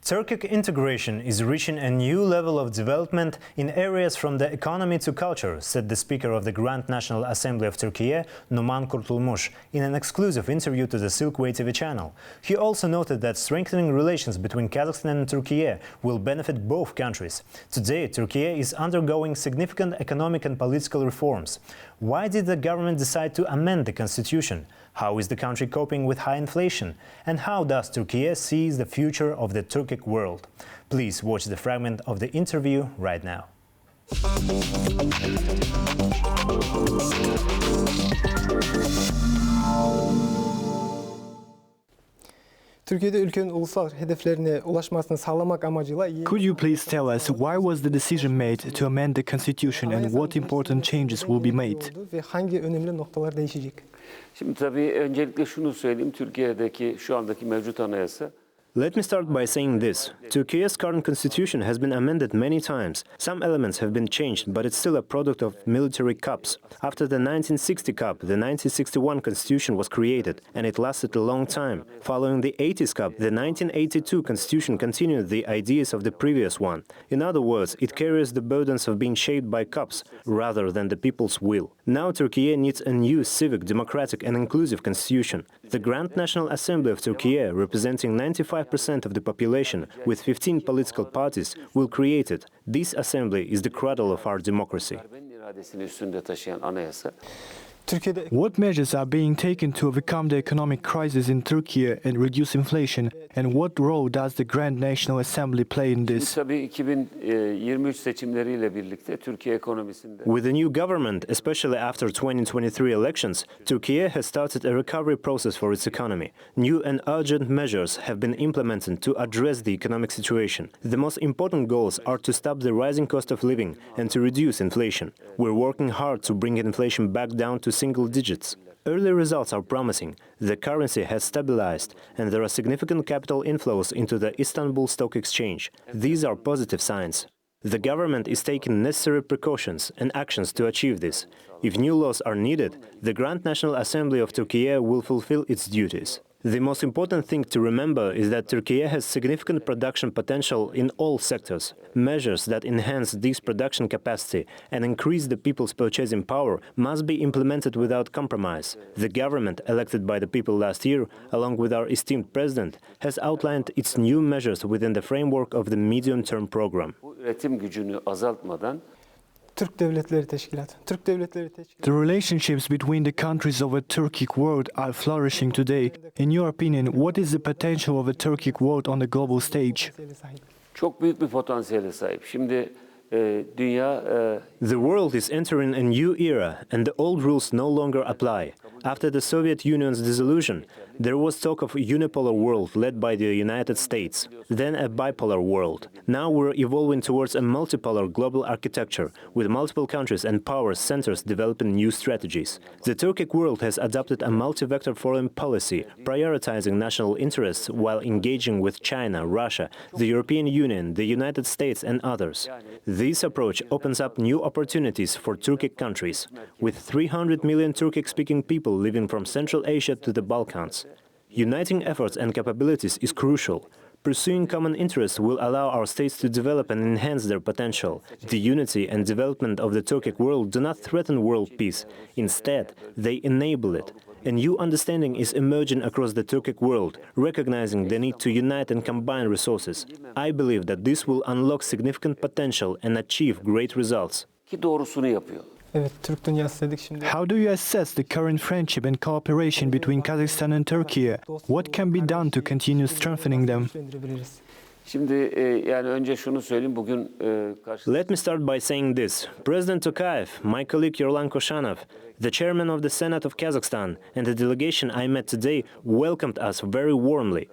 Turkic integration is reaching a new level of development in areas from the economy to culture, said the Speaker of the Grand National Assembly of Turkey, Numan Kurtulmuş, in an exclusive interview to the Silkway TV channel. He also noted that strengthening relations between Kazakhstan and Turkey will benefit both countries. Today, Turkey is undergoing significant economic and political reforms. Why did the government decide to amend the constitution? How is the country coping with high inflation? And how does Turkey see the future of the Turkic world? Please watch the fragment of the interview right now. Türkiye'de ülkenin ulusal hedeflerine ulaşmasını sağlamak amacıyla Could you please tell us why was the decision made to amend the constitution and what important changes will be made? Ve hangi önemli noktalar değişecek? Şimdi tabii öncelikle şunu söyleyeyim, Türkiye'deki şu andaki mevcut anayasa. Let me start by saying this. Turkey's current constitution has been amended many times. Some elements have been changed, but it's still a product of military coups. After the 1960 coup, the 1961 constitution was created, and it lasted a long time. Following the 80s coup, the 1982 constitution continued the ideas of the previous one. In other words, it carries the burdens of being shaped by coups, rather than the people's will. Now Turkey needs a new civic, democratic and inclusive constitution. The Grand National Assembly of Turkey, representing 95% of the population, with 15 political parties, will create it. This assembly is the cradle of our democracy. What measures are being taken to overcome the economic crisis in Turkey and reduce inflation? And what role does the Grand National Assembly play in this? With the new government, especially after 2023 elections, Turkey has started a recovery process for its economy. New and urgent measures have been implemented to address the economic situation. The most important goals are to stop the rising cost of living and to reduce inflation. We're working hard to bring inflation back down to single digits. Early results are promising. The currency has stabilized, and there are significant capital inflows into the Istanbul Stock Exchange. These are positive signs. The government is taking necessary precautions and actions to achieve this. If new laws are needed, the Grand National Assembly of Turkey will fulfill its duties. The most important thing to remember is that Turkey has significant production potential in all sectors. Measures that enhance this production capacity and increase the people's purchasing power must be implemented without compromise. The government, elected by the people last year, along with our esteemed president, has outlined its new measures within the framework of the medium-term program. The relationships between the countries of a Turkic world are flourishing today. In your opinion, what is the potential of a Turkic world on the global stage? Çok büyük bir potansiyele sahip. Şimdi The world is entering a new era, and the old rules no longer apply. After the Soviet Union's dissolution, there was talk of a unipolar world led by the United States, then a bipolar world. Now we're evolving towards a multipolar global architecture, with multiple countries and power centers developing new strategies. The Turkic world has adopted a multi-vector foreign policy, prioritizing national interests while engaging with China, Russia, the European Union, the United States and others. This approach opens up new opportunities for Turkic countries, with 300 million Turkic-speaking people living from Central Asia to the Balkans. Uniting efforts and capabilities is crucial. Pursuing common interests will allow our states to develop and enhance their potential. The unity and development of the Turkic world do not threaten world peace. Instead, they enable it. A new understanding is emerging across the Turkic world, recognizing the need to unite and combine resources. I believe that this will unlock significant potential and achieve great results. How do you assess the current friendship and cooperation between Kazakhstan and Turkey? What can be done to continue strengthening them? Let me start by saying this. President Tokayev, my colleague Yerlan Koshanov, the chairman of the Senate of Kazakhstan, and the delegation I met today welcomed us very warmly.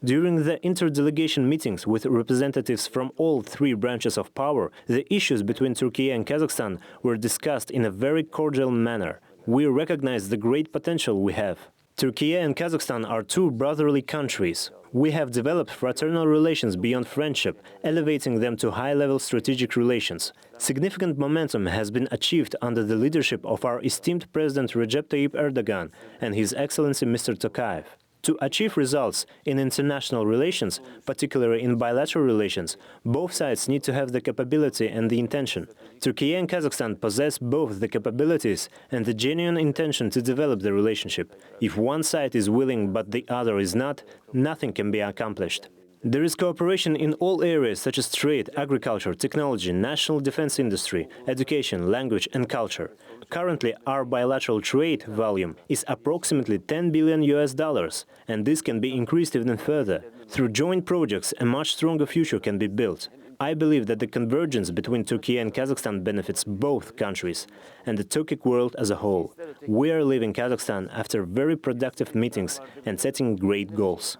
During the inter-delegation meetings with representatives from all three branches of power, the issues between Turkey and Kazakhstan were discussed in a very cordial manner. We recognize the great potential we have. Turkey and Kazakhstan are two brotherly countries. We have developed fraternal relations beyond friendship, elevating them to high-level strategic relations. Significant momentum has been achieved under the leadership of our esteemed President Recep Tayyip Erdogan and His Excellency Mr. Tokayev. To achieve results in international relations, particularly in bilateral relations, both sides need to have the capability and the intention. Turkey and Kazakhstan possess both the capabilities and the genuine intention to develop the relationship. If one side is willing but the other is not, nothing can be accomplished. There is cooperation in all areas such as trade, agriculture, technology, national defense industry, education, language and culture. Currently, our bilateral trade volume is approximately $10 billion, and this can be increased even further. Through joint projects, a much stronger future can be built. I believe that the convergence between Turkey and Kazakhstan benefits both countries and the Turkic world as a whole. We are leaving Kazakhstan after very productive meetings and setting great goals.